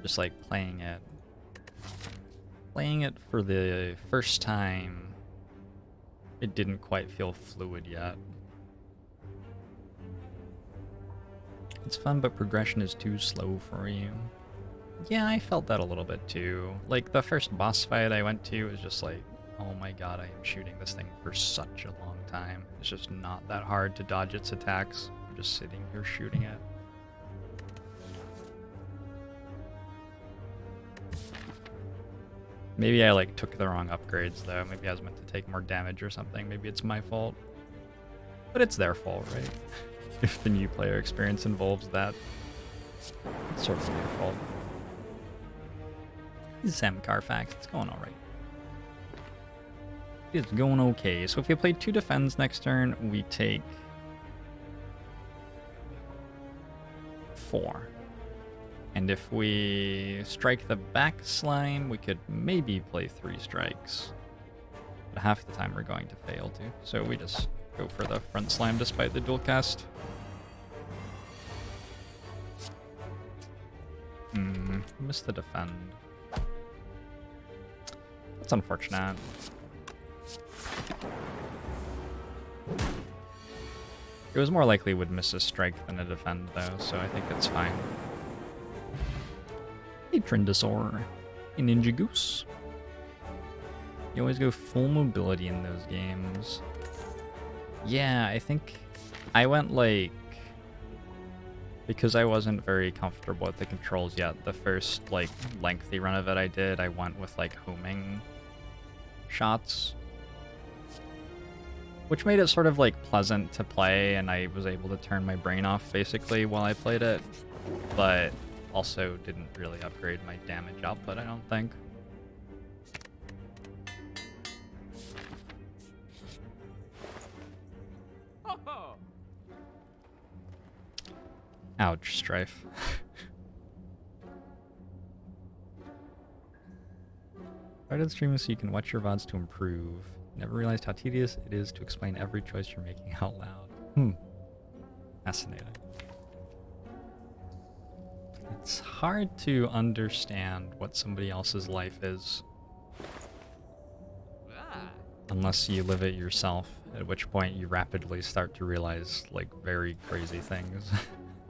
Just like playing it for the first time, it didn't quite feel fluid yet. It's fun, but progression is too slow for you. Yeah, I felt that a little bit too. Like, the first boss fight I went to was just like, oh my god, I am shooting this thing for such a long time. It's just not that hard to dodge its attacks. I'm just sitting here shooting it. Maybe I like took the wrong upgrades though. Maybe I was meant to take more damage or something. Maybe it's my fault. But it's their fault, right? If the new player experience involves that, it's sort of their fault. Sam Carfax, it's going alright. It's going okay. So if we play 2 defends next turn, we take 4. And if we strike the back slime, we could maybe play 3 strikes. But half the time we're going to fail to. So we just go for the front slime despite the dual cast. Missed the defend. That's unfortunate. It was more likely would miss a strike than a defend though, so I think it's fine. A Trendosaur, a Ninja Goose. You always go full mobility in those games. Yeah, I think I went like, because I wasn't very comfortable with the controls yet, the first like lengthy run of it I did, I went with like homing shots, which made it sort of like pleasant to play, and I was able to turn my brain off basically while I played it, but also didn't really upgrade my damage output, I don't think. Ouch, Strife. Started streaming so you can watch your VODs to improve. Never realized how tedious it is to explain every choice you're making out loud. Fascinating. It's hard to understand what somebody else's life is unless you live it yourself, at which point you rapidly start to realize like very crazy things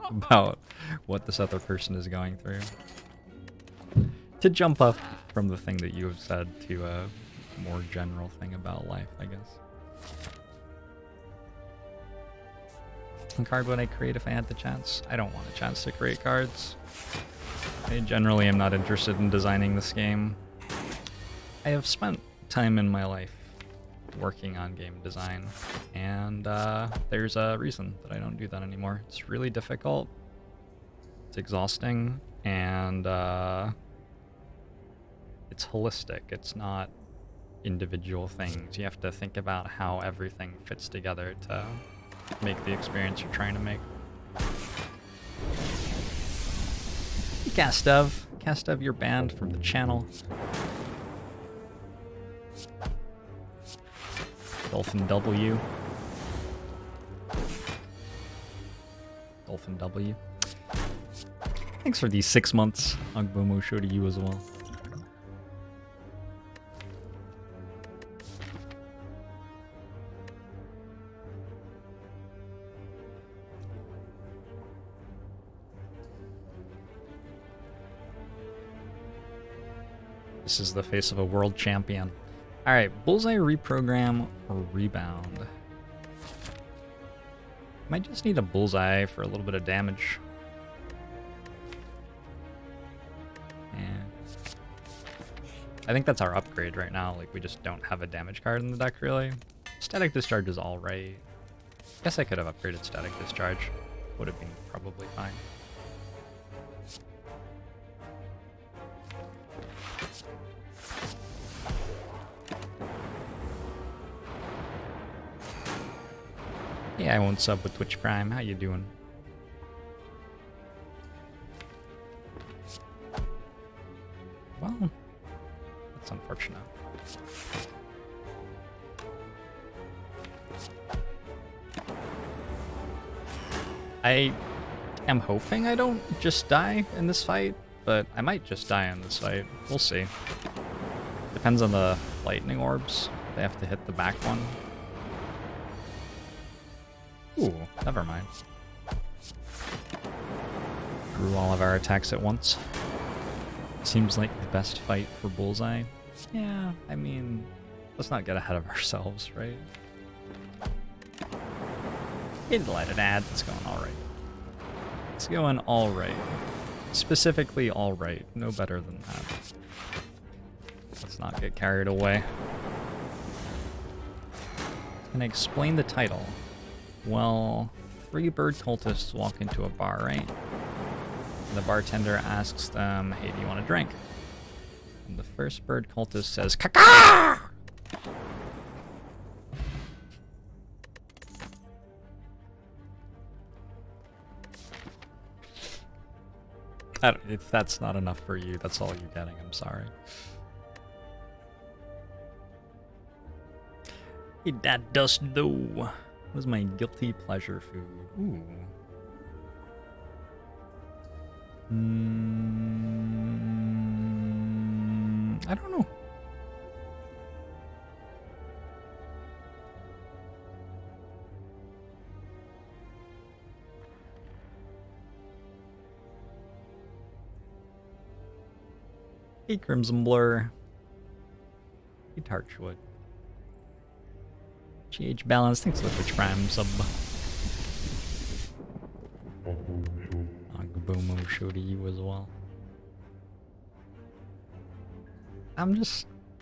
about what this other person is going through. To jump up from the thing that you have said to a more general thing about life, I guess. And card would I create if I had the chance? I don't want a chance to create cards. I generally am not interested in designing this game. I have spent time in my life working on game design, and there's a reason that I don't do that anymore. It's really difficult, it's exhausting, and it's holistic. It's not individual things. You have to think about how everything fits together to make the experience you're trying to make. Castev, you're banned from the channel. Dolphin W. Dolphin W. Thanks for these 6 months. Agbomo show to you as well. This is the face of a world champion. Alright, Bullseye, Reprogram, or Rebound. Might just need a Bullseye for a little bit of damage. And I think that's our upgrade right now. Like, we just don't have a damage card in the deck, really. Static Discharge is alright. Guess I could have upgraded Static Discharge. Would have been probably fine. Yeah, I won't sub with Twitch Prime. How you doing? Well, that's unfortunate. I am hoping I don't just die in this fight. but I might just die in this fight. We'll see. Depends on the lightning orbs. They have to hit the back one. Ooh, never mind. Drew all of our attacks at once. Seems like the best fight for Bullseye. Yeah, I mean, let's not get ahead of ourselves, right? Hit light an ad, it's going alright. It's going alright. Specifically alright, no better than that. Let's not get carried away. Can I explain the title? Well, 3 bird cultists walk into a bar, right? And the bartender asks them, hey, do you want a drink? And the first bird cultist says, "Caca!" If that's not enough for you, that's all you're getting, I'm sorry. Hey, that dust though. What is my guilty pleasure food? Ooh. I don't know. Hey, Crimson Blur. Hey, Tarchwood. GH Balance, thanks for the Twitch Prime sub. Agbomo show to you as well.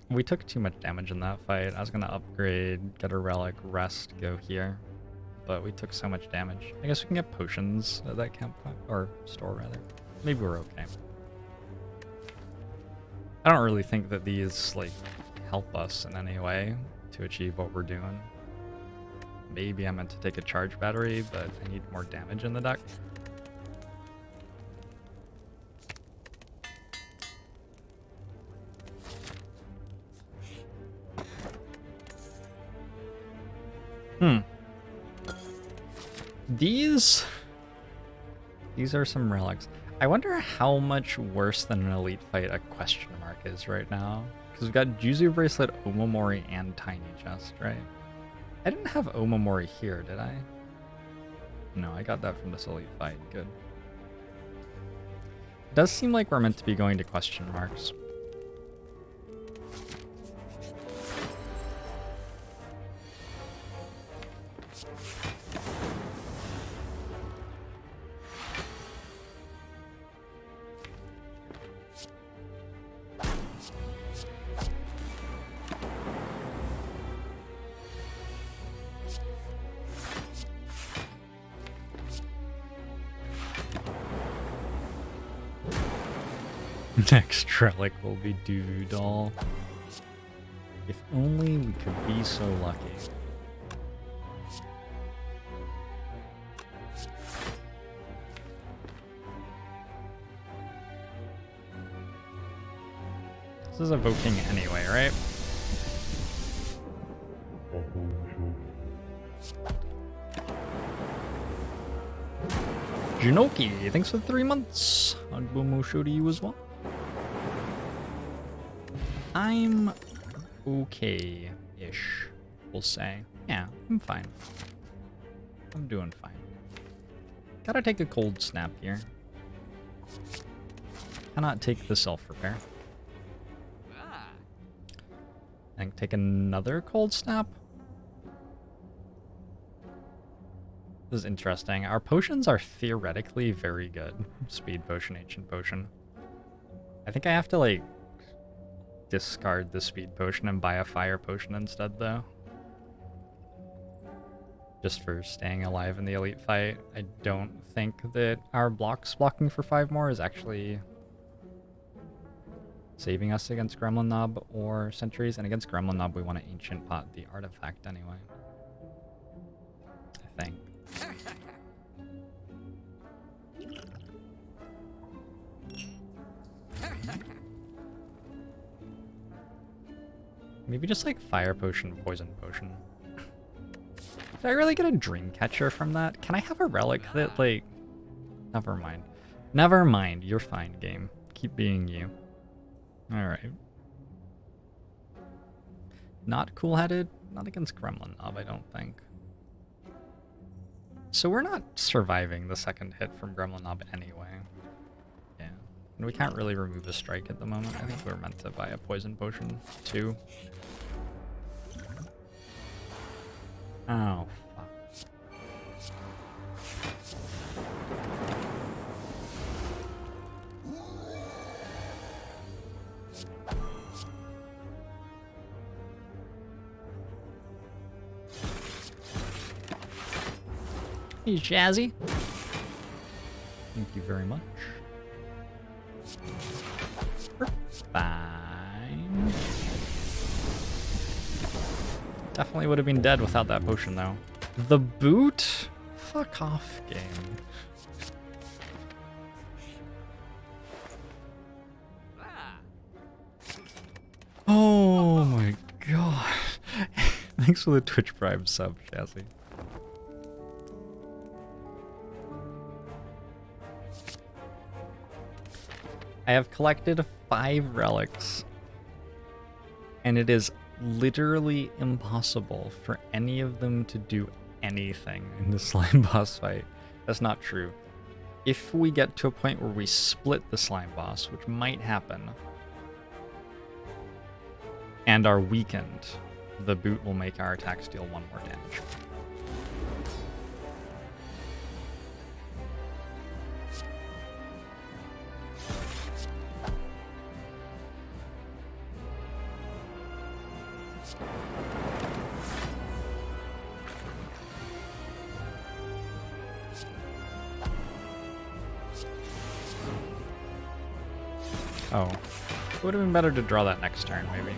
We took too much damage in that fight. I was gonna upgrade, get a relic, rest, go here. But we took so much damage. I guess we can get potions at that campfire, or store rather. Maybe we're okay. I don't really think that these, like, help us in any way to achieve what we're doing. Maybe I meant to take a charge battery, but I need more damage in the deck. These are some relics. I wonder how much worse than an elite fight a question mark is right now. Because we've got Juzu Bracelet, Omamori, and Tiny Chest, right? I didn't have Omamori here, did I? No, I got that from this elite fight. Good. It does seem like we're meant to be going to question marks. Next relic will be Doodle. If only we could be so lucky. This is evoking anyway, right? Junoki, thanks for the 3 months. Agbomo show to you as well. I'm okay-ish, we'll say. Yeah, I'm fine. I'm doing fine. Gotta take a cold snap here. Cannot take the self-repair. And take another cold snap? This is interesting. Our potions are theoretically very good. Speed potion, ancient potion. I think I have to, like, discard the speed potion and buy a fire potion instead, though. Just for staying alive in the elite fight. I don't think that our blocking for 5 more is actually saving us against Gremlin Knob or Sentries. And against Gremlin Knob, we want to Ancient Pot the artifact anyway. I think. Maybe just like fire potion, poison potion. Did I really get a dream catcher from that? Can I have a relic that, like... Never mind. Never mind, you're fine, game. Keep being you. Alright. Not cool-headed? Not against Gremlin Knob, I don't think. So we're not surviving the second hit from Gremlin Knob anyway. Yeah. And we can't really remove a strike at the moment. I think we're meant to buy a poison potion, too. Oh, fuck. Hey, Jazzy. Thank you very much. We're fine. Definitely would have been dead without that potion, though. The boot? Fuck off, game. Oh my god. Thanks for the Twitch Prime sub, Jazzy. I have collected 5 relics, and it is literally impossible for any of them to do anything in the slime boss fight. That's not true. If we get to a point where we split the slime boss, which might happen, and are weakened, the boot will make our attacks deal 1 more damage. Oh. It would have been better to draw that next turn, maybe.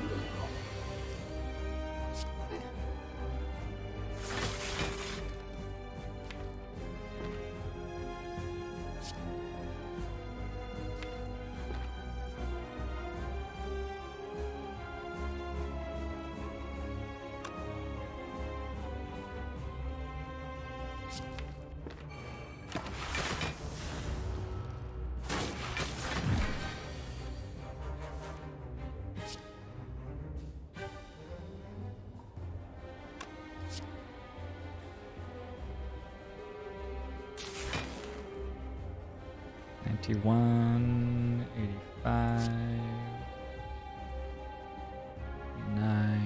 $91, $85, $9.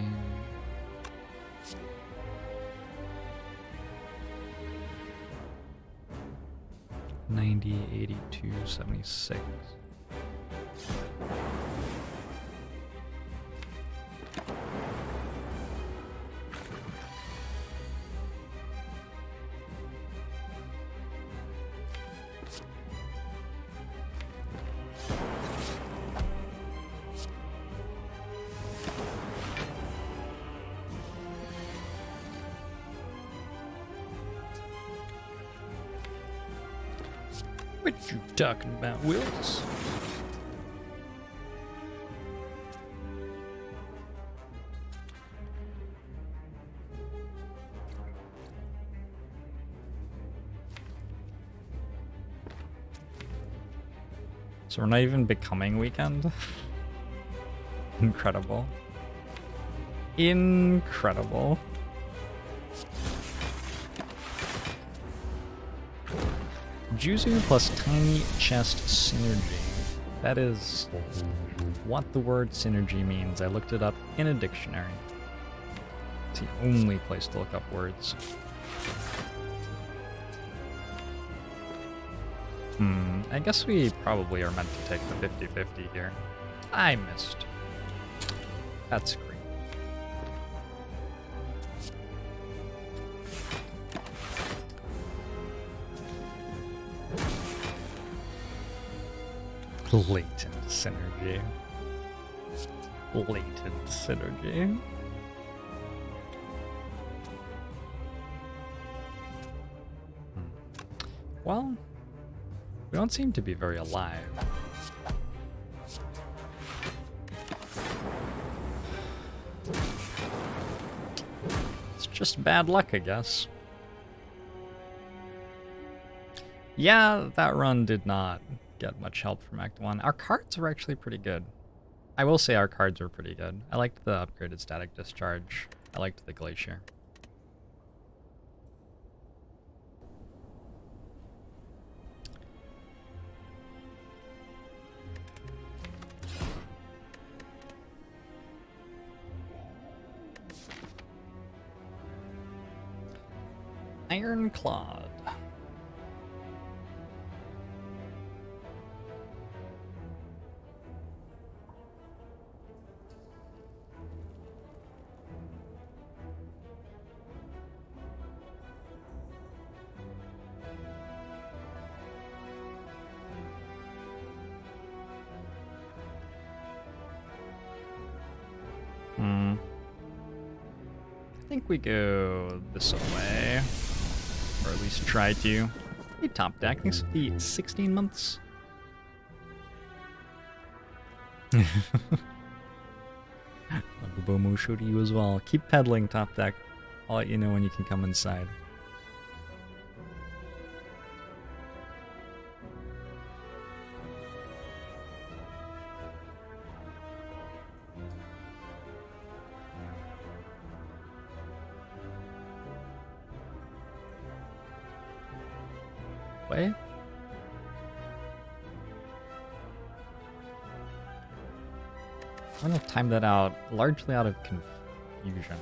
$90, $82, $76. What you talking about, Wills? So we're not even becoming weekend? Incredible. Incredible. Juzu plus Tiny Chest Synergy. That is what the word synergy means. I looked it up in a dictionary. It's the only place to look up words. I guess we probably are meant to take the 50-50 here. I missed. That's great. Latent synergy. Latent synergy. Well, we don't seem to be very alive. It's just bad luck, I guess. Yeah, that run did not get much help from Act 1. Our cards were actually pretty good. I will say our cards were pretty good. I liked the upgraded static discharge. I liked the glacier. Ironclad. I think we go this way, or at least try to. Hey, top deck. Thanks for the 16 months. Bomo show to you as well. Keep peddling, top deck. I'll let you know when you can come inside. Way? I'm gonna time that out largely out of confusion.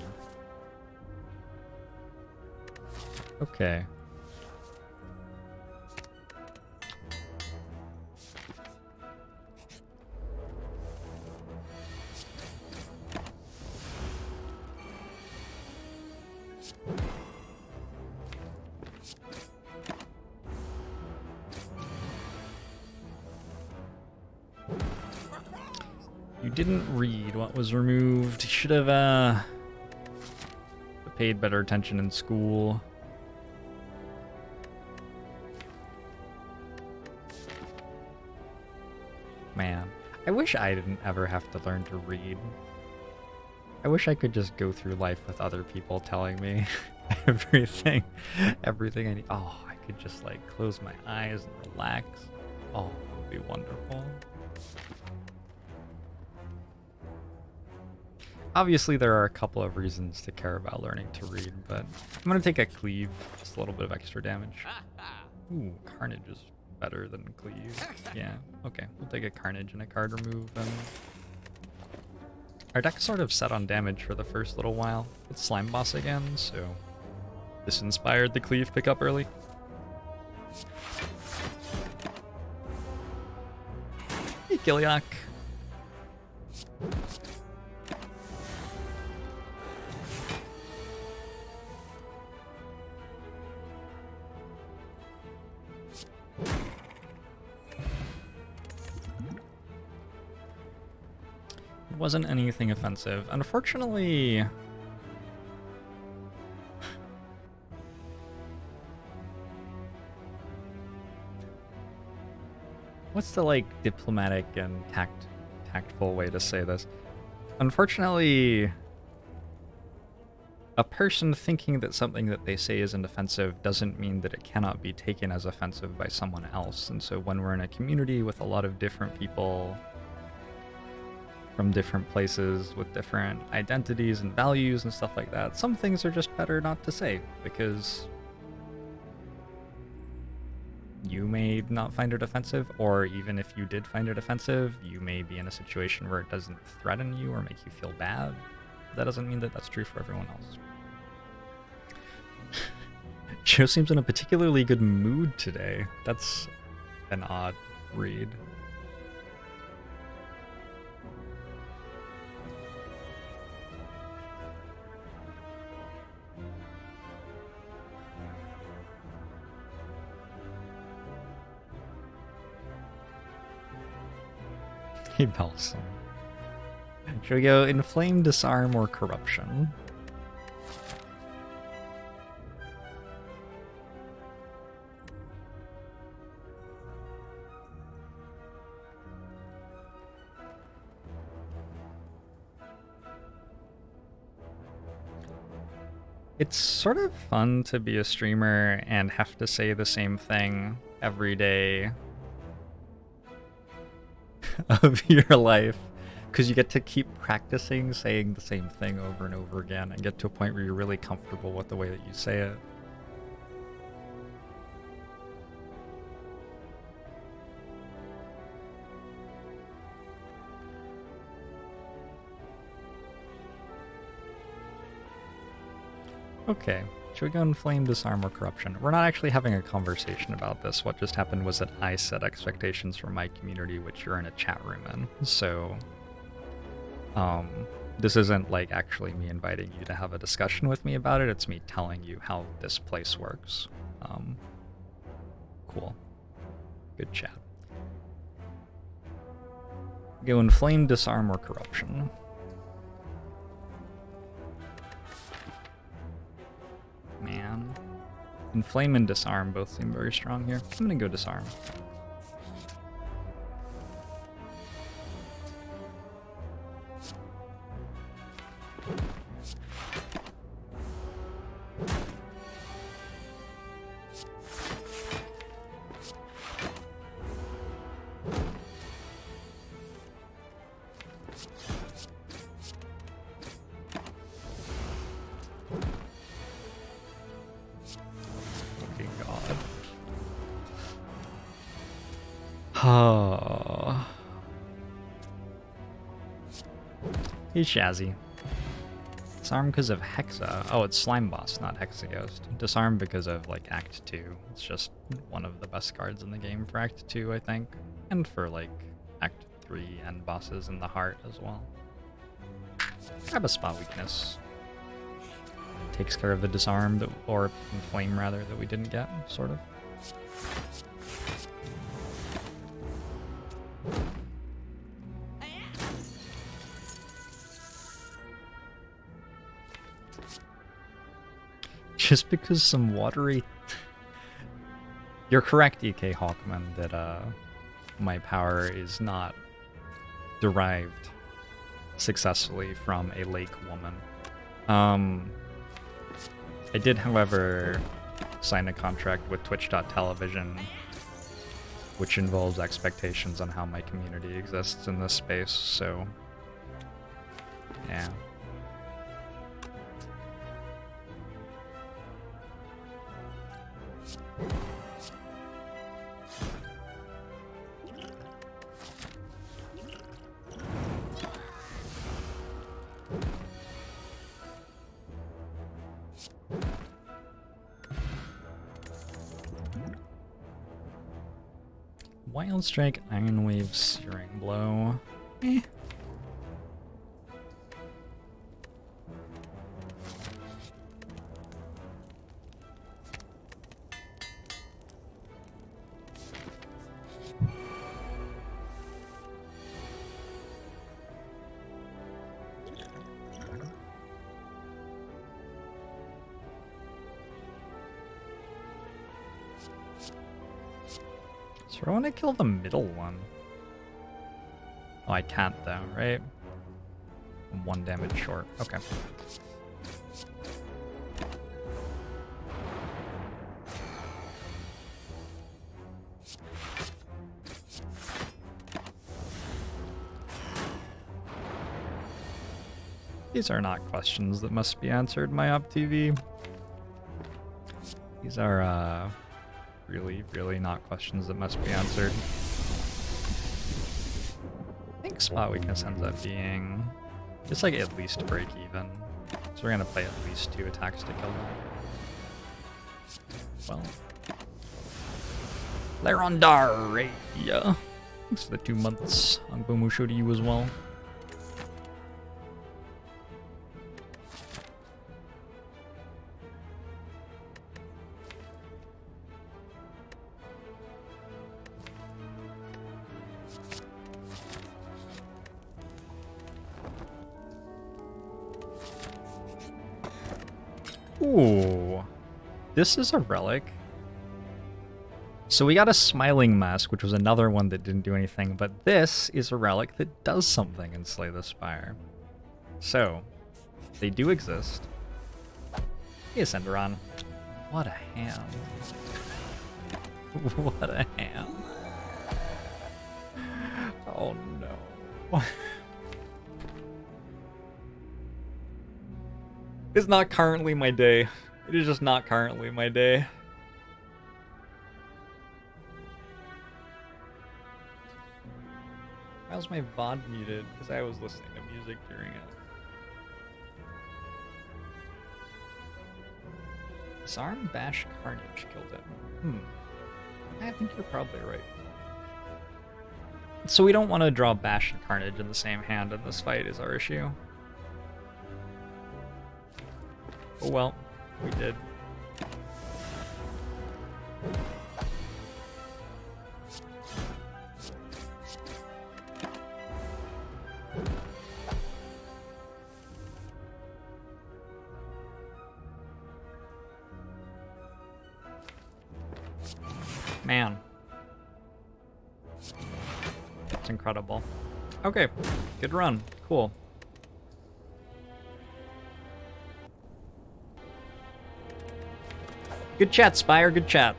Okay. You didn't read what was removed. You should have paid better attention in school. Man, I wish I didn't ever have to learn to read. I wish I could just go through life with other people telling me everything I need. Oh, I could just like close my eyes and relax. Oh, it would be wonderful. Obviously, there are a couple of reasons to care about learning to read, but I'm going to take a cleave, just a little bit of extra damage. Ooh, carnage is better than cleave. Yeah, okay, we'll take a carnage and a card remove. And our deck's sort of set on damage for the first little while. It's Slime Boss again, so this inspired the cleave pickup early. Hey, Gilliak. Wasn't anything offensive. Unfortunately, what's the like diplomatic and tactful way to say this? Unfortunately, a person thinking that something that they say isn't offensive doesn't mean that it cannot be taken as offensive by someone else. And so when we're in a community with a lot of different people from different places with different identities and values and stuff like that, some things are just better not to say, because you may not find it offensive, or even if you did find it offensive, you may be in a situation where it doesn't threaten you or make you feel bad. That doesn't mean that that's true for everyone else. Joe seems in a particularly good mood today. That's an odd read. Hey, Balsam. Should we go Inflame, Disarm, or Corruption? It's sort of fun to be a streamer and have to say the same thing every day of your life, because you get to keep practicing saying the same thing over and over again and get to a point where you're really comfortable with the way that you say it. Okay, should we go Inflame, Disarm, or Corruption? We're not actually having a conversation about this. What just happened was that I set expectations for my community, which you're in a chat room in. So, this isn't like actually me inviting you to have a discussion with me about it. It's me telling you how this place works. Cool. Good chat. Go Inflame, Disarm, or Corruption. Man. Inflame and Disarm both seem very strong here. I'm gonna go Disarm. Oh. He's Shazzy. Disarm because of Hexa. Oh, it's Slime Boss, not Hexaghost. Disarm because of, like, Act 2. It's just one of the best cards in the game for Act 2, I think. And for, like, Act 3 and bosses in the heart as well. Grab a Spot Weakness. Takes care of the Disarm, that, or Inflame, rather, that we didn't get, sort of. Just because some watery... You're correct, EK Hawkman, that my power is not derived successfully from a lake woman. I did, however, sign a contract with Twitch.television, which involves expectations on how my community exists in this space, so... yeah. Wild Strike, Iron Wave, Searing Blow. Eh. So I want to kill the middle one. Oh, I can't though, right? I'm 1 damage short. Okay. These are not questions that must be answered, my Op TV. These are, really, really not questions that must be answered. I think Spot Weakness ends up being just like at least break even. So we're gonna play at least 2 attacks to kill that. Well. Larondar, yeah. Thanks for the 2 months. Angbomusho to you as well. Ooh, this is a relic. So we got a Smiling Mask, which was another one that didn't do anything, but this is a relic that does something in Slay the Spire. So, they do exist. Hey, Ascenderon. What a hand. What a ham. Oh no. It's not currently my day. It is just not currently my day. Why was my VOD muted? Because I was listening to music during it. Disarm, Bash, Carnage killed him. I think you're probably right. So we don't want to draw Bash and Carnage in the same hand in this fight is our issue. Oh well, we did. Man. That's incredible. Okay, good run. Cool. Good chat, Spire, good chat.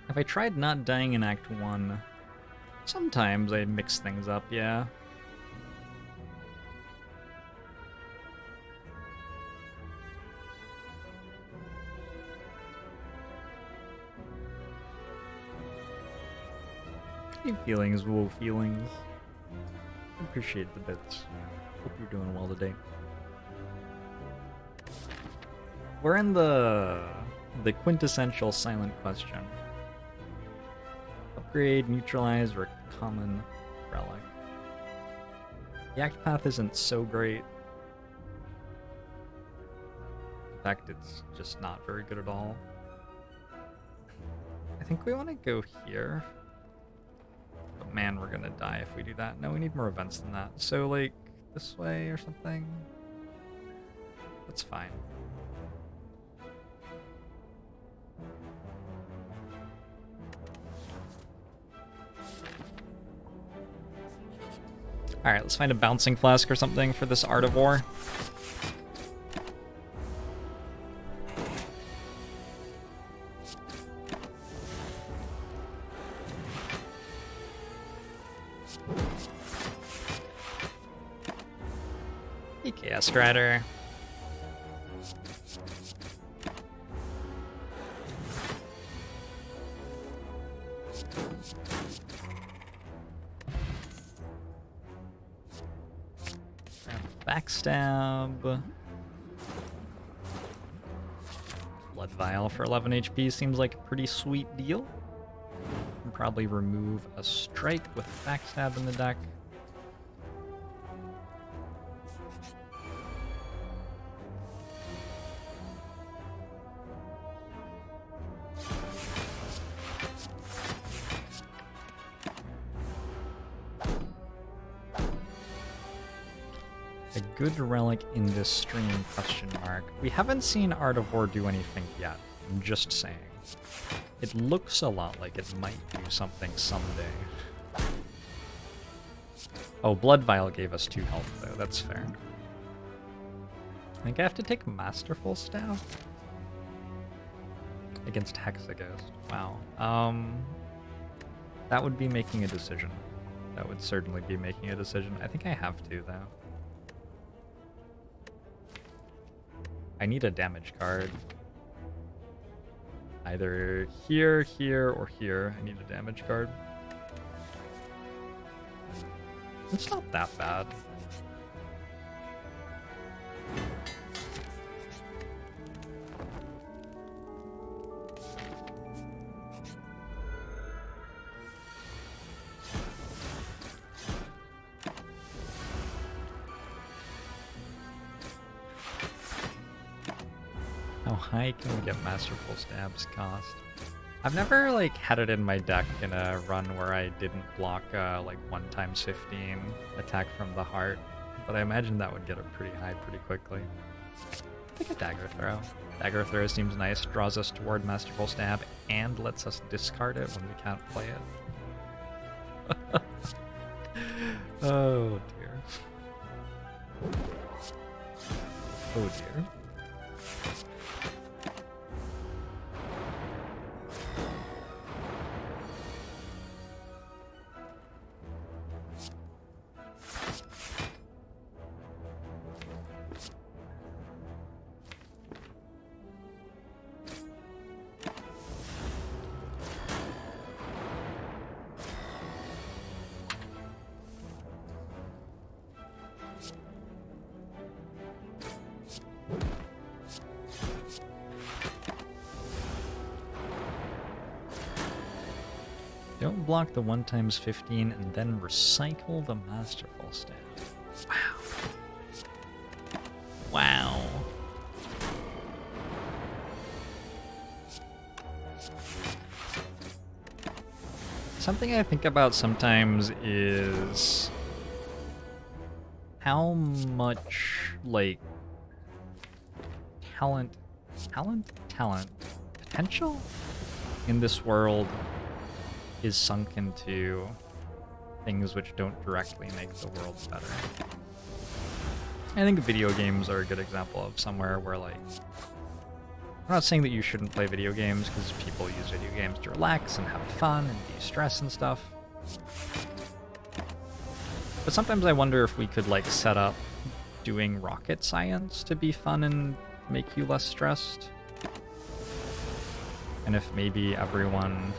Have I tried not dying in Act 1? Sometimes I mix things up, yeah. Hey feelings, woo feelings. Appreciate the bits. Hope you're doing well today. We're in the quintessential silent question. Upgrade, neutralize, or common relic. The act path isn't so great. In fact, it's just not very good at all. I think we want to go here. But man, we're gonna die if we do that. No, we need more events than that. So, like, this way or something? That's fine. Alright, let's find a bouncing flask or something for this Art of War. Hey, Chaos Strider. Backstab. Blood Vial for 11 HP seems like a pretty sweet deal. Can probably remove a strike with Backstab in the deck. Good relic in this stream, question mark. We haven't seen Art of War do anything yet. I'm just saying. It looks a lot like it might do something someday. Oh, Blood Vial gave us 2 health though, that's fair. I think I have to take Masterful Staff against Hexaghost. Wow. That would be making a decision. That would certainly be making a decision. I think I have to though. I need a damage card. Either here, here, or here. I need a damage card. It's not that bad. How high can we get Masterful Stab's cost? I've never like had it in my deck in a run where I didn't block like 1x15 attack from the heart, but I imagine that would get it pretty high pretty quickly. I think a Dagger Throw. Dagger Throw seems nice, draws us toward Masterful Stab, and lets us discard it when we can't play it. Oh dear. Oh dear. Don't block the 1x15 and then recycle the Masterful Stab. Wow. Wow. Something I think about sometimes is how much, like, potential in this world is sunk into things which don't directly make the world better. I think video games are a good example of somewhere where, like, I'm not saying that you shouldn't play video games, because people use video games to relax and have fun and de-stress and stuff. But sometimes I wonder if we could, like, set up doing rocket science to be fun and make you less stressed. And if maybe everyone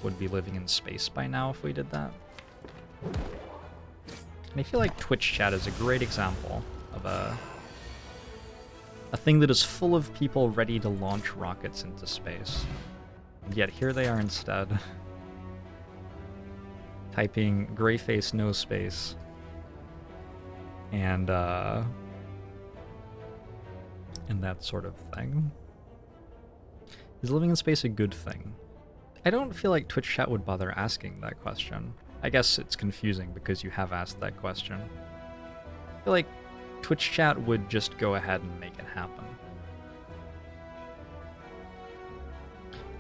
would be living in space by now if we did that. And I feel like Twitch chat is a great example of a thing that is full of people ready to launch rockets into space. And yet here they are instead, typing gray face no space. And that sort of thing. Is living in space a good thing? I don't feel like Twitch chat would bother asking that question. I guess it's confusing because you have asked that question. I feel like Twitch chat would just go ahead and make it happen.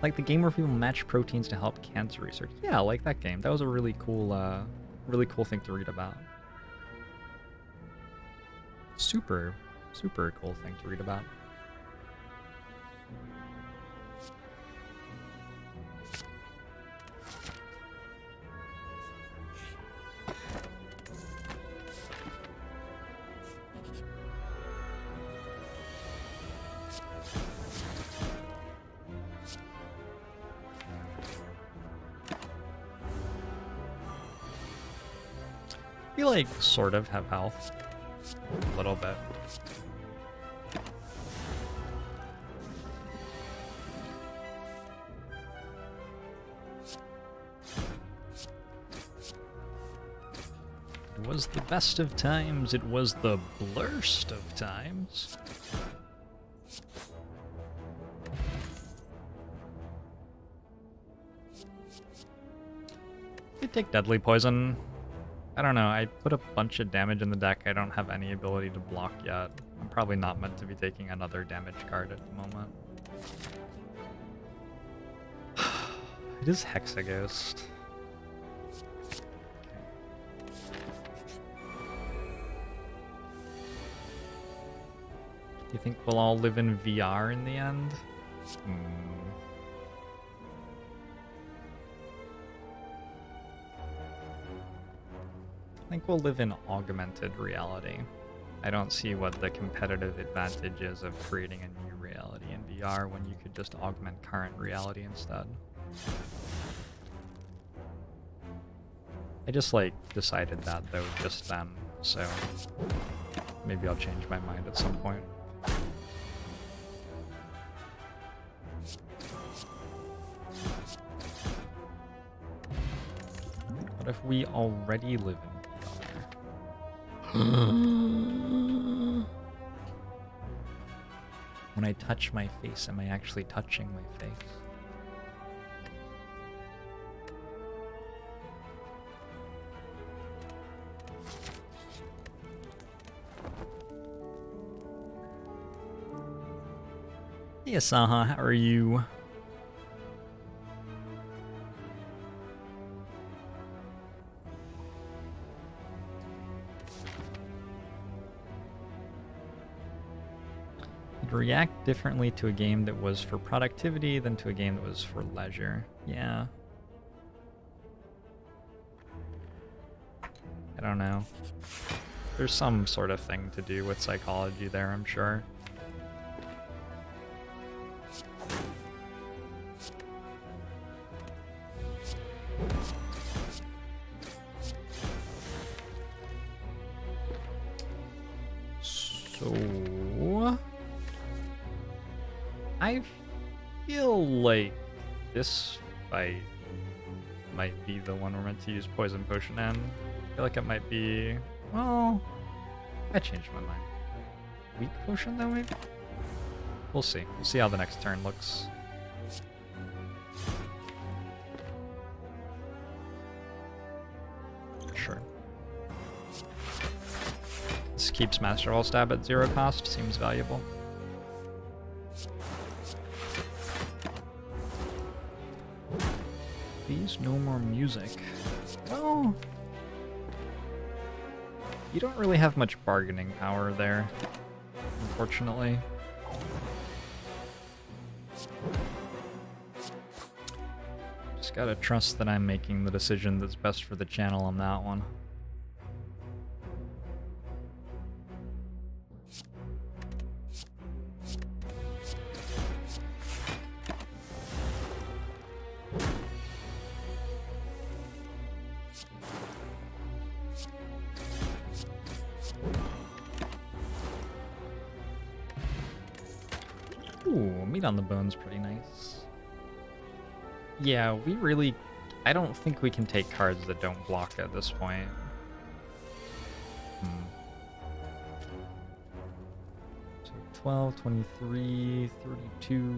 Like the game where people match proteins to help cancer research. Yeah, I like that game. That was a really cool thing to read about. Super cool thing to read about. We, like, sort of have health. A little bit. It was the best of times, it was the blurst of times. You take deadly poison. I don't know, I put a bunch of damage in the deck. I don't have any ability to block yet. I'm probably not meant to be taking another damage card at the moment. It is Hexaghost. Do you think we'll all live in VR in the end? I think we'll live in augmented reality. I don't see what the competitive advantage is of creating a new reality in VR when you could just augment current reality instead. I just, like, decided that, though, just then, so maybe I'll change my mind at some point. What if we already live in VR? When when I touch my face, am I actually touching my face? Hey Asaha, how are you? You'd react differently to a game that was for productivity than to a game that was for leisure. Yeah. I don't know. There's some sort of thing to do with psychology there, I'm sure. So I feel like this fight might be the one we're meant to use Poison Potion in. I feel like it might be, well, I changed my mind. Weak Potion though, maybe? We'll see. We'll see how the next turn looks. Sure. This keeps Master Ball Stab at 0 cost, seems valuable. Please, no more music. Well, you don't really have much bargaining power there, unfortunately. Just gotta trust that I'm making the decision that's best for the channel on that one. Ooh, meat on the bone's pretty nice. Yeah, we really... I don't think we can take cards that don't block at this point. So 12, 23, 32...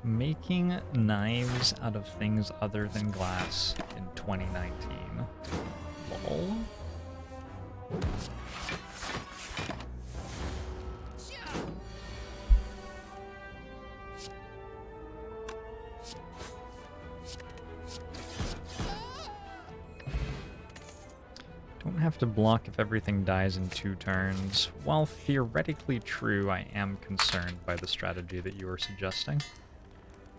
Making knives out of things other than glass in 2019. Lol. Don't have to block if everything dies in 2 turns. While theoretically true, I am concerned by the strategy that you are suggesting.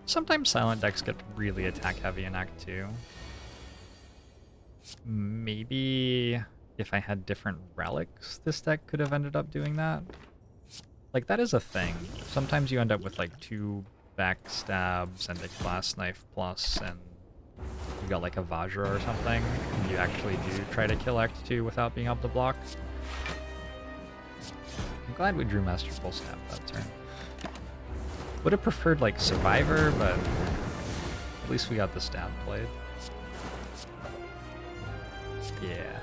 Sometimes silent decks get really attack heavy in Act 2. Maybe if I had different relics, this deck could have ended up doing that. Like, that is a thing. Sometimes you end up with like 2 backstabs and a glass knife plus, and you got like a Vajra or something, and you actually do try to kill Act 2 without being able to block. I'm glad we drew Masterful Stab that turn. Would have preferred like Survivor, but at least we got the stab played. Yeah.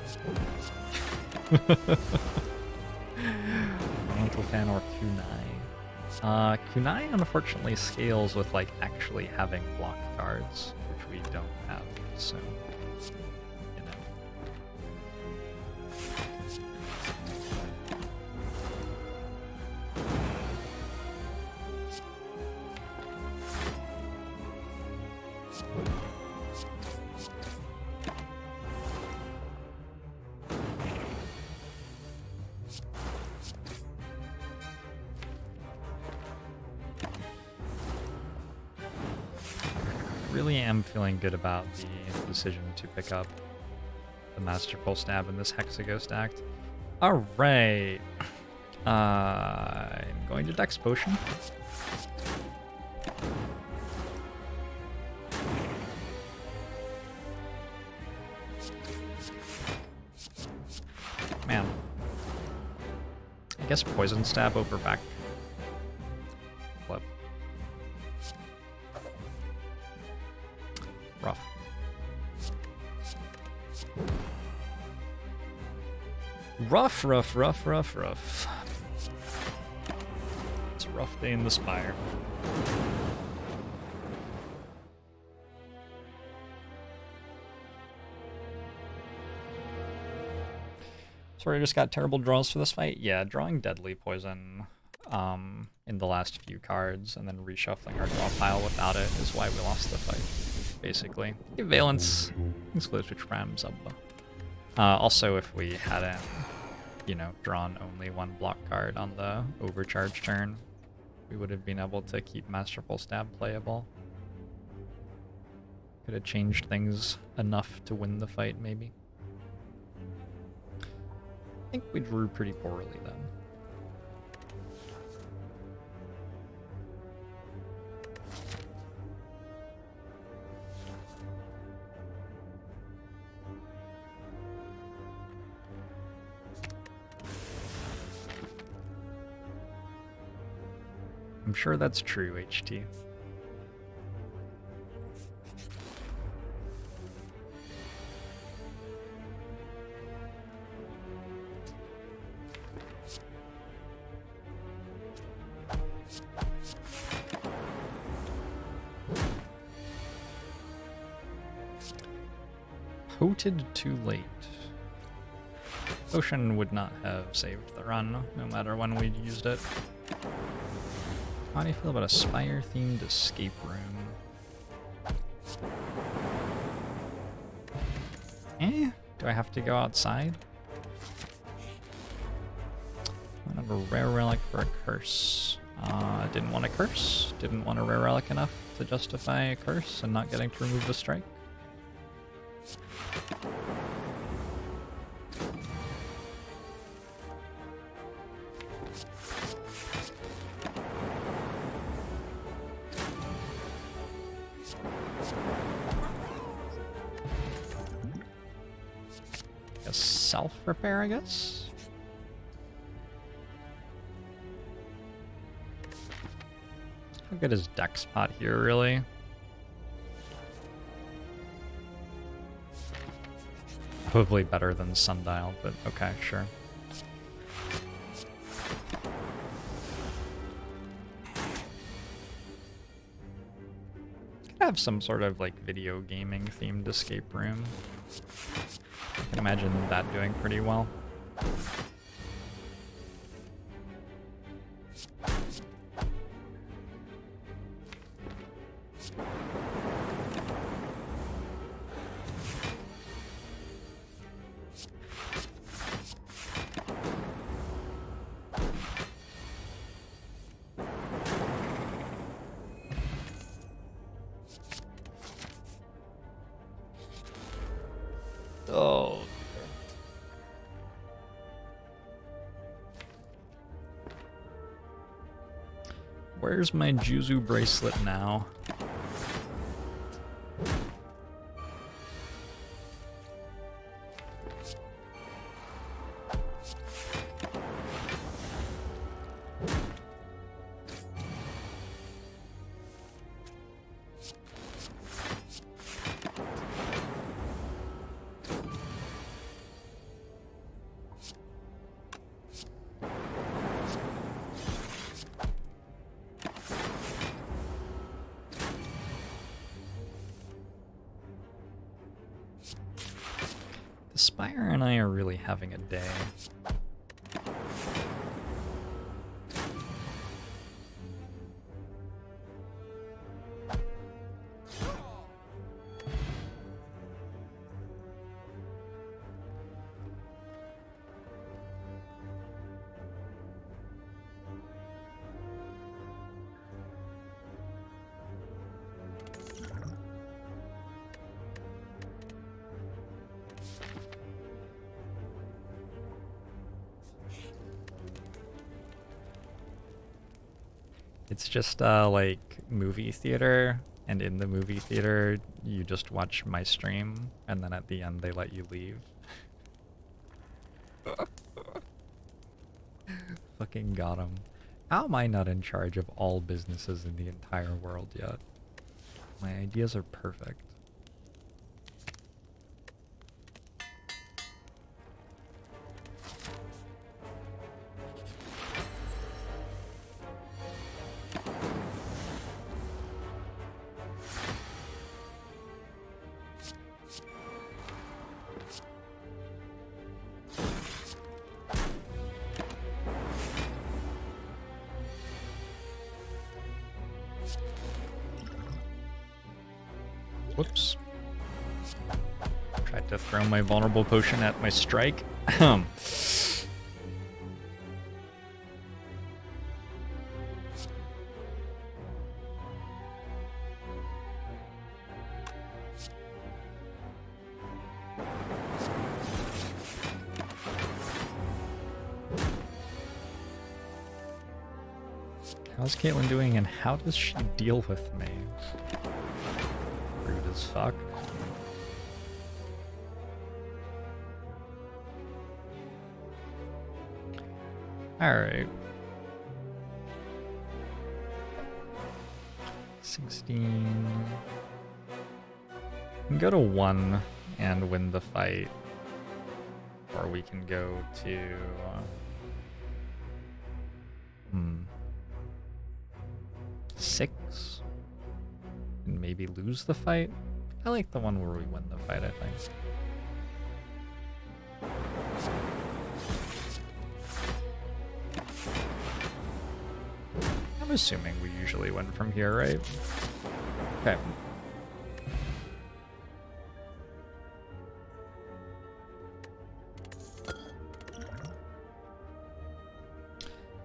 Mental Fan or Kunai. Kunai unfortunately scales with like actually having block cards, which we don't have, so you know. Really am feeling good about the decision to pick up the Masterful Stab in this Hexaghost Act. Alright. I'm going to Dex Potion. guess poison stab over back flip. Rough. Rough, rough, rough, rough, rough. It's a rough day in the Spire. Sorry, I just got terrible draws for this fight. Yeah, drawing Deadly Poison in the last few cards and then reshuffling our draw pile without it is why we lost the fight, basically. Give Valence which rams up. Also, if we hadn't, you know, drawn only one block card on the overcharge turn, we would have been able to keep Masterful Stab playable. Could have changed things enough to win the fight, maybe. I think we drew pretty poorly then. I'm sure that's true, HT. Poted too late. Potion would not have saved the run, no matter when we'd used it. How do you feel about a Spire-themed escape room? Do I have to go outside? I have a rare relic for a curse. Didn't want a curse. Didn't want a rare relic enough to justify a curse and not getting to remove the strike. Self-repair, I guess? How good is Deck Spot here, really? Probably better than Sundial, but okay, sure. Could have some sort of like video gaming themed escape room. I can imagine that doing pretty well. Oh. Where's my Juzu bracelet now? Spire and I are really having a day. It's just like movie theater, and in the movie theater you just watch my stream, and then at the end they let you leave. fucking got him. How am I not in charge of all businesses in the entire world yet? My ideas are perfect. Whoops. Tried to throw my vulnerable potion at my strike. How's Caitlyn doing and how does she deal with me? Rude as fuck. Alright. 16. We can go to 1 and win the fight. Or we can go to... 6 and maybe lose the fight. I like the one where we win the fight, I think. I'm assuming we usually win from here, right? Okay.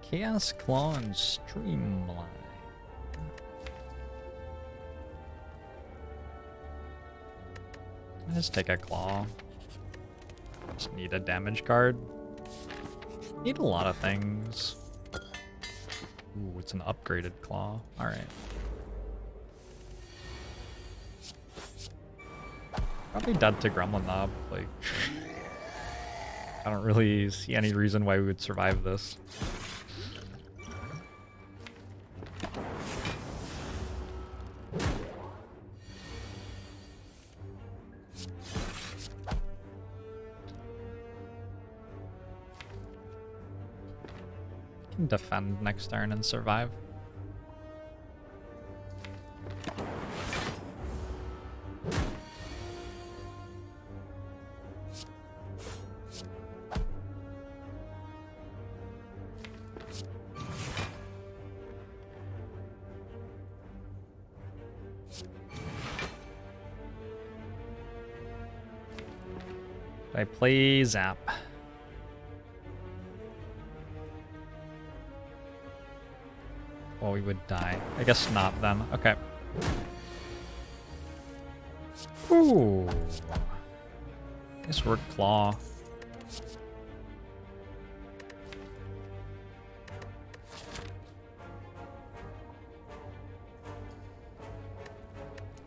Chaos Claw and Streamline. Just take a claw. Just need a damage card. Need a lot of things. Ooh, it's an upgraded claw. Alright. Probably dead to Gremlin Knob. Like, I don't really see any reason why we would survive this. Defend next turn and survive. I play Zap. Well, we would die. I guess not then. Okay. Ooh. Nice work, Claw. I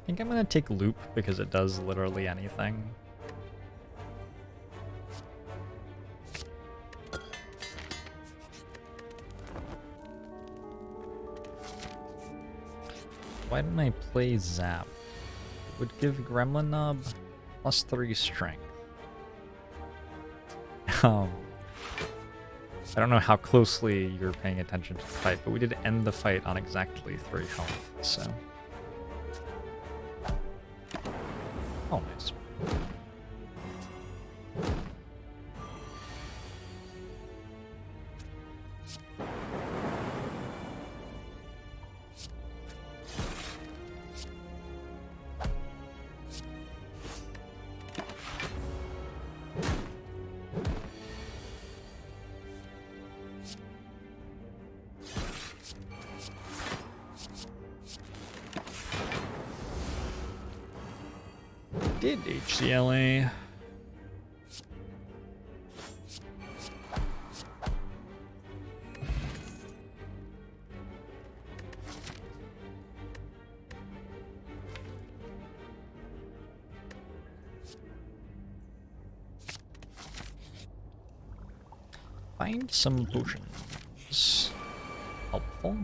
think I'm gonna take Loop because it does literally anything. Why didn't I play Zap? It would give Gremlin Knob +3 strength. I don't know how closely you're paying attention to the fight, but we did end the fight on exactly 3 health, so... Oh, nice. Did HCLA. Find some potion. helpful.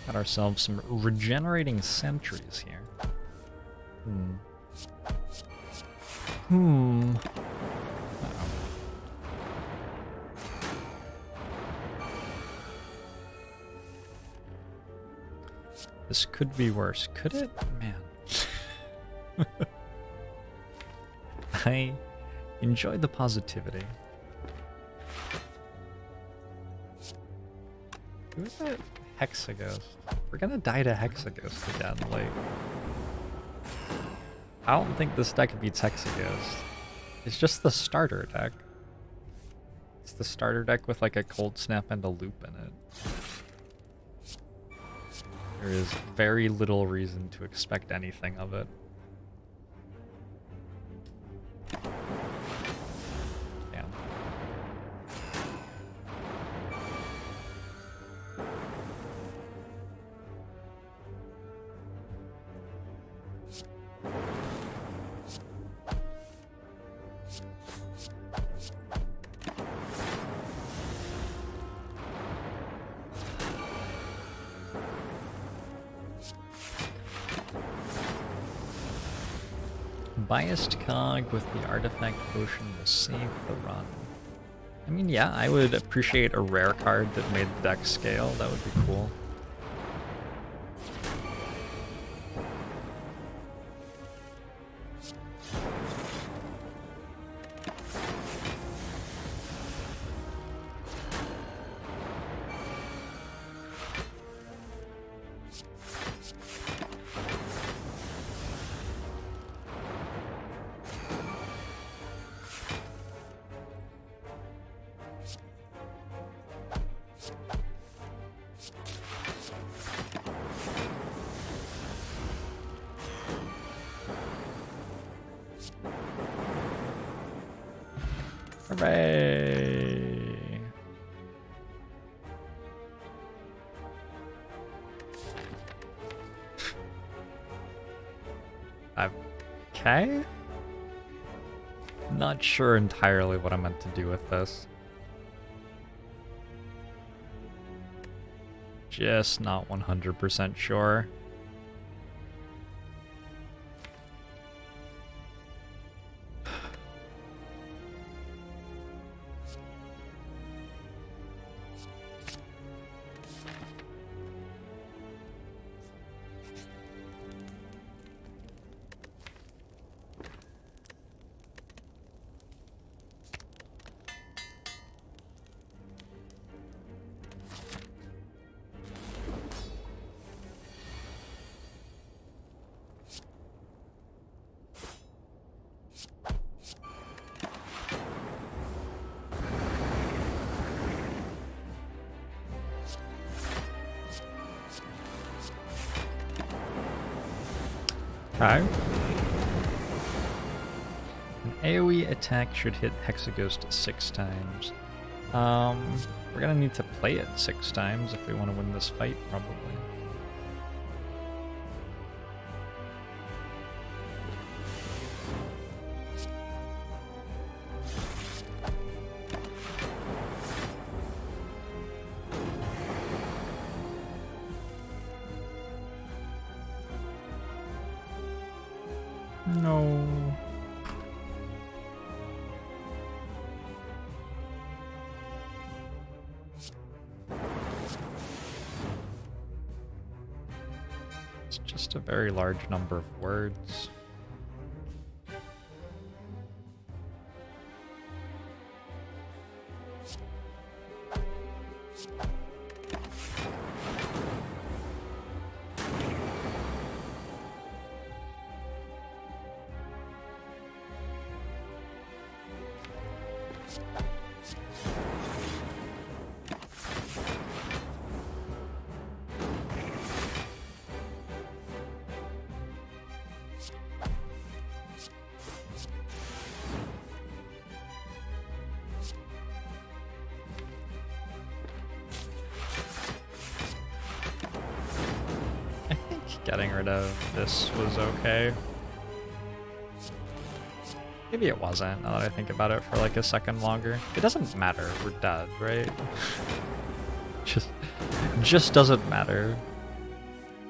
Got ourselves some regenerating sentries here. Uh-oh. This could be worse. Could it? Man. I enjoy the positivity. Who is that? Hexaghost. We're gonna die to Hexaghost again, like... I don't think this deck beats Hexaghost. It's just the starter deck. It's the starter deck with like a Cold Snap and a loop in it. There is very little reason to expect anything of it. Damn. Biased Cog with the Artifact Potion will save the run. I mean, yeah, I would appreciate a rare card that made the deck scale. That would be cool. Hooray! Okay? Not sure entirely what I meant to do with this. Just not 100% sure. Okay. An AoE attack should hit Hexaghost 6 times. We're gonna need to play it 6 times if we want to win this fight, probably. No. It's just a very large number of words. Getting rid of this was okay. Maybe it wasn't, now that I think about it for like a second longer. It doesn't matter, we're dead, right? Just Just doesn't matter.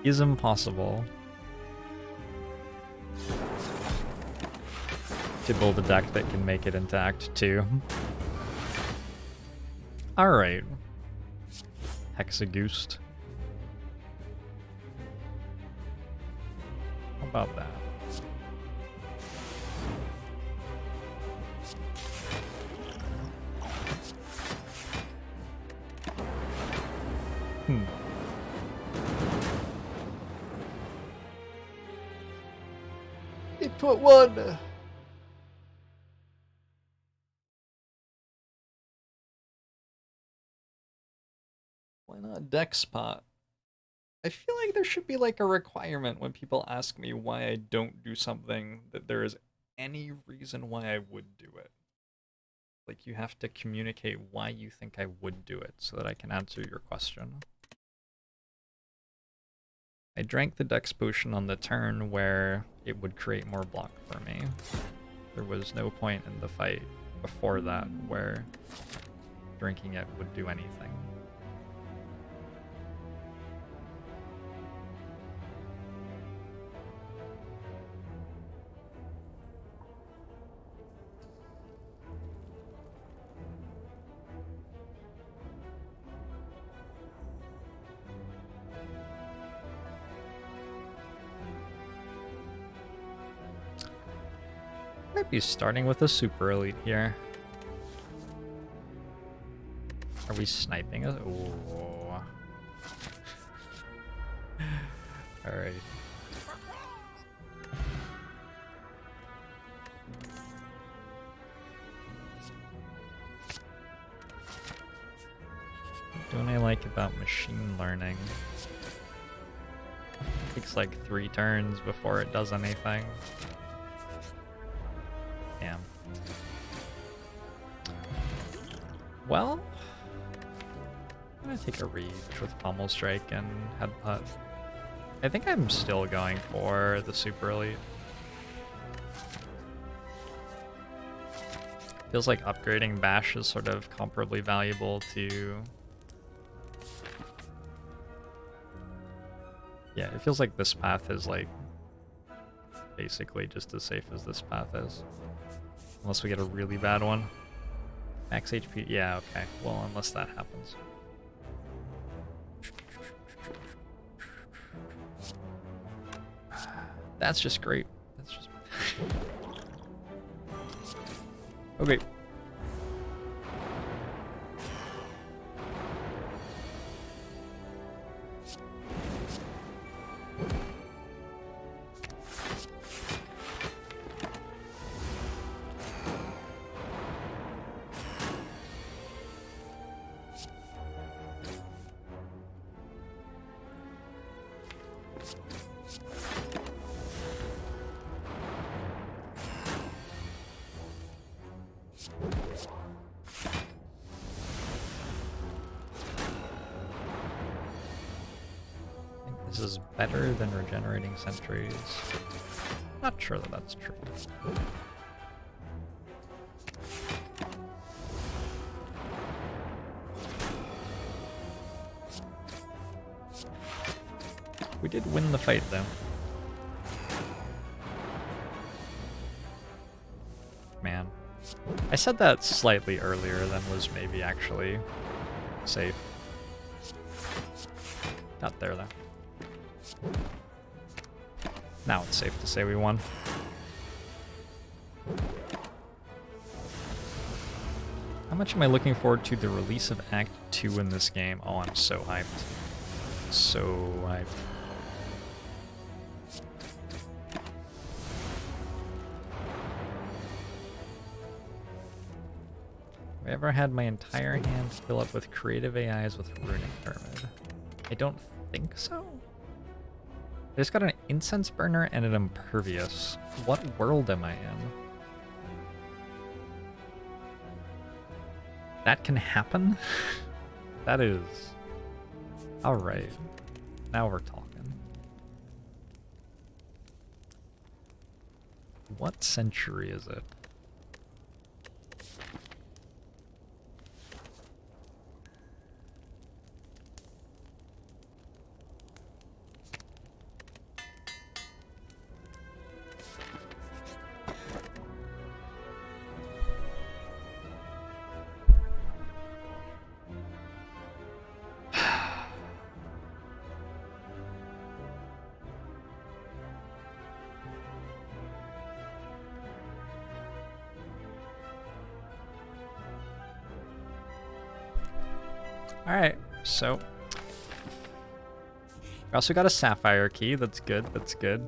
Is impossible to build a deck that can make it into Act 2. Alright. Hexagoost. How about that? Hmm. It put one. Why not deck spot? I feel like there should be like a requirement when people ask me why I don't do something that there is any reason why I would do it. Like you have to communicate why you think I would do it so that I can answer your question. I drank the Dex potion on the turn where it would create more block for me. There was no point in the fight before that where drinking it would do anything. Might be starting with a super elite here. Are we sniping us? Ooh. Alright. What don't I like about machine learning? It takes like 3 turns before it does anything. Damn. Well, I'm gonna take a reach with Pommel Strike and Headbutt. I think I'm still going for the Super Elite. Feels like upgrading Bash is sort of comparably valuable to... Yeah, it feels like this path is like basically just as safe as this path is. Unless we get a really bad one. Max HP, yeah, okay. Well, unless that happens. That's just great. That's just... Okay. This is better than regenerating sentries. Not sure that that's true. We did win the fight though. Man. I said that slightly earlier than was maybe actually safe. Not there though. Now it's safe to say we won. How much am I looking forward to the release of Act 2 in this game? Oh, I'm so hyped. So hyped. Have I ever had my entire hand fill up with creative AIs with Runic Pyramid? I don't think so. I just got an incense burner and an impervious. What world am I in? That can happen? That is... Alright. Now we're talking. What century is it? Alright, so... We also got a sapphire key. That's good, that's good.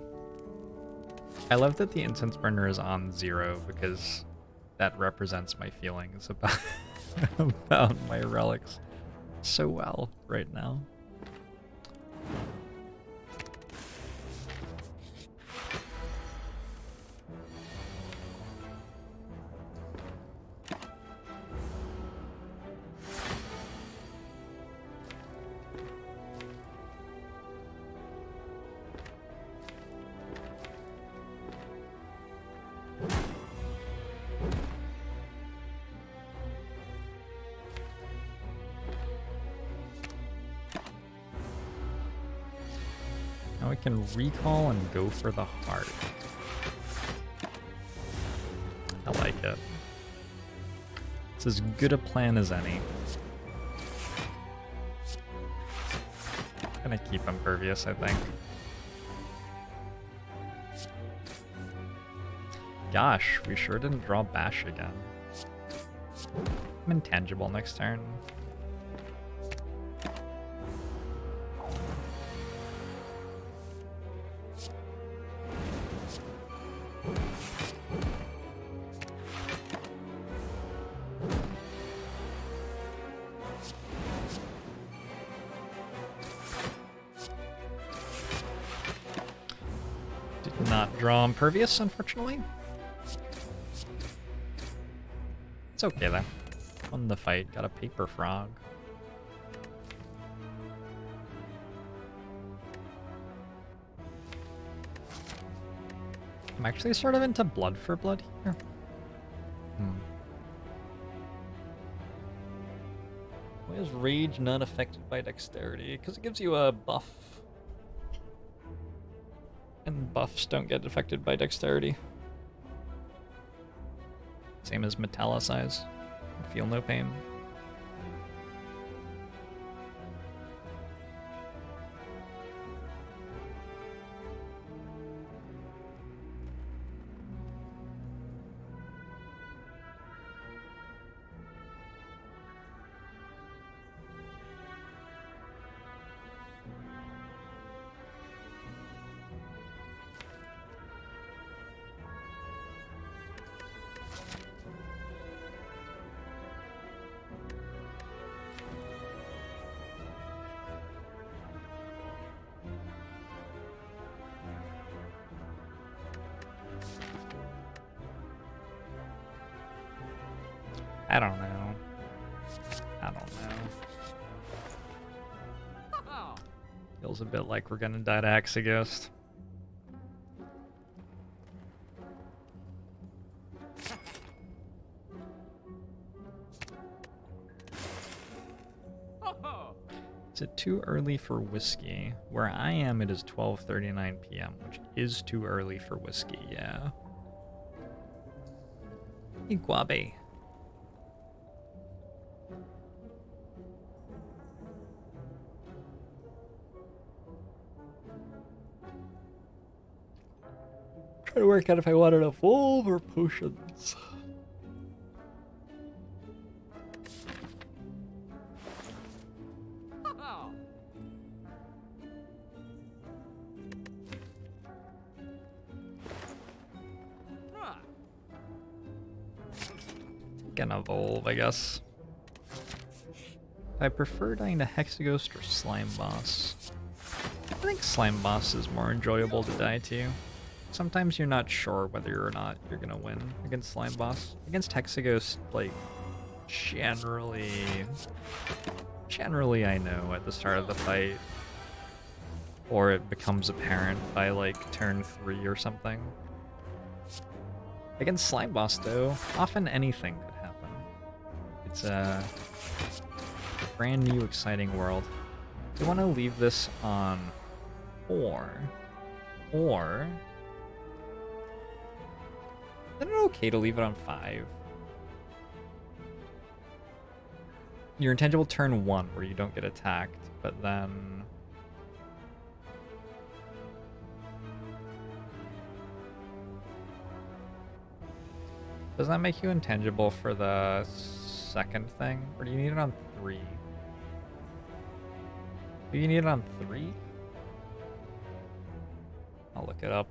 I love that the incense burner is on 0 because that represents my feelings about, about my relics so well right now. Now we can recall and go for the heart. I like it. It's as good a plan as any. Gonna keep impervious, I think. Gosh, we sure didn't draw Bash again. I'm intangible next turn. Did not draw impervious, unfortunately. It's okay though. Won the fight, got a paper frog. I'm actually sort of into blood for blood here. Why is rage not affected by dexterity? Because it gives you a buff. And buffs don't get affected by dexterity. Same as metallicize. Feel no pain. I don't know. I don't know. Feels a bit like we're gonna die to Hexaghost. Is it too early for whiskey? Where I am, it is 12:39 p.m., which is too early for whiskey, yeah. Iguabe. Trying to work out if I want enough wolf or potions. Gonna evolve, I guess. I prefer dying to Hexaghost or Slime Boss. I think Slime Boss is more enjoyable to die to. Sometimes you're not sure whether or not you're gonna win against Slime Boss. Against Hexaghost, like, generally I know at the start of the fight. Or it becomes apparent by, like, turn 3 or something. Against Slime Boss, though, often anything could happen. It's a brand new, exciting world. You want to leave this on 4, or... Is it okay to leave it on 5? Your intangible turn 1, where you don't get attacked, but then... Does that make you intangible for the second thing? Or do you need it on 3? Do you need it on 3? I'll look it up.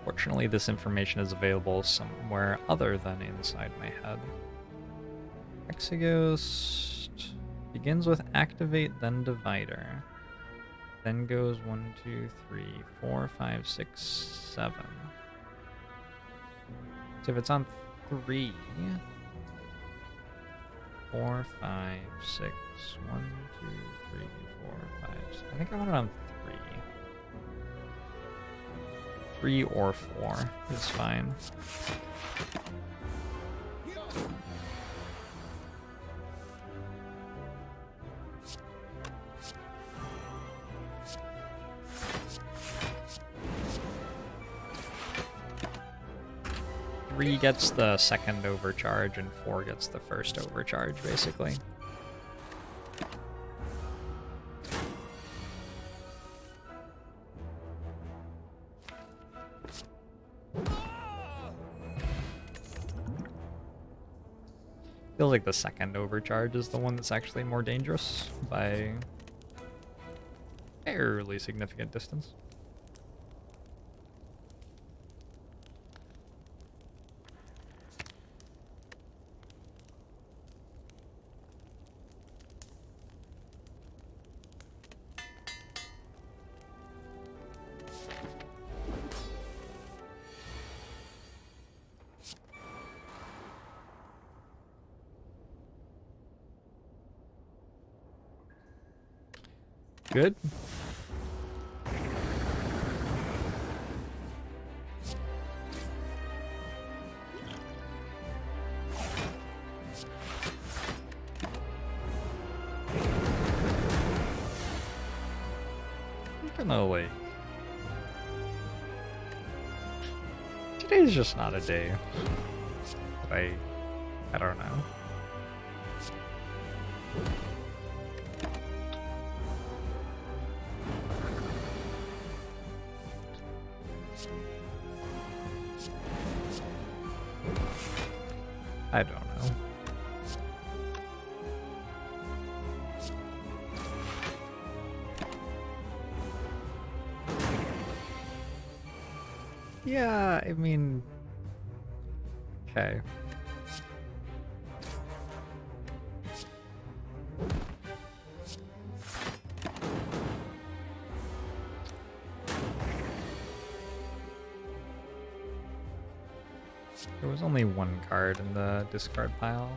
Fortunately, this information is available somewhere other than inside my head. Hexaghost begins with activate, then divider. Then goes 1, 2, 3, 4, 5, 6, 7. So if it's on 3, 4, 5, 6, 1, 2, 3, 4, 5, 6. I think I want it on 3. 3 or 4 is fine. 3 gets the second overcharge and 4 gets the first overcharge, basically. Feels like the second overcharge is the one that's actually more dangerous by fairly significant distance. Good. I'm gonna like... Today's just not a day. But I don't know. I don't know. Yeah, I mean... Okay. There was only one card in the discard pile.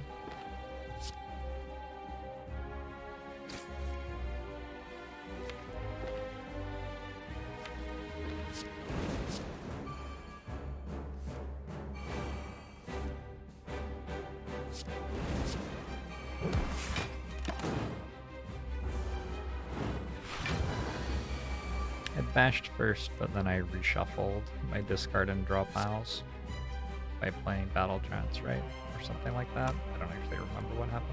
I bashed first, but then I reshuffled my discard and draw piles by playing Battle Trance, right? Or something like that. I don't actually remember what happened.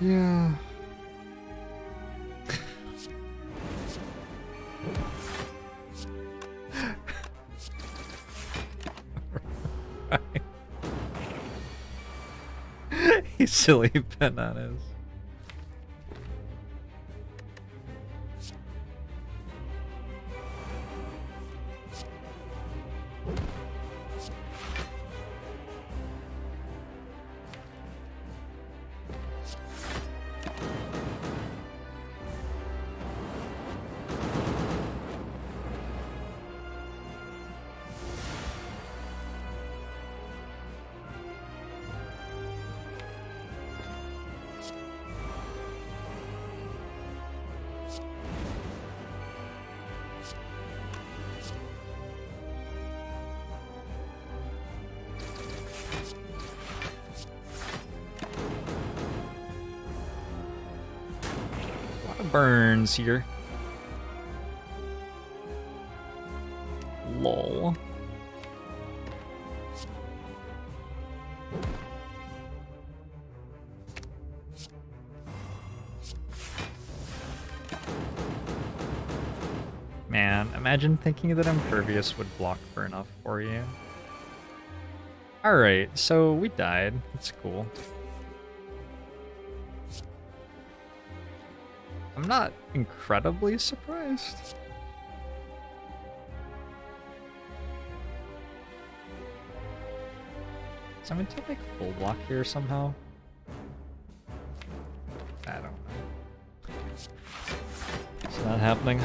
Yeah. You silly bananas. Burns here. Lol. imagine thinking that Impervious would block for enough for you. Alright, so we died. That's cool. I'm not incredibly surprised. So I'm going to make full block here somehow. I don't know. It's not happening.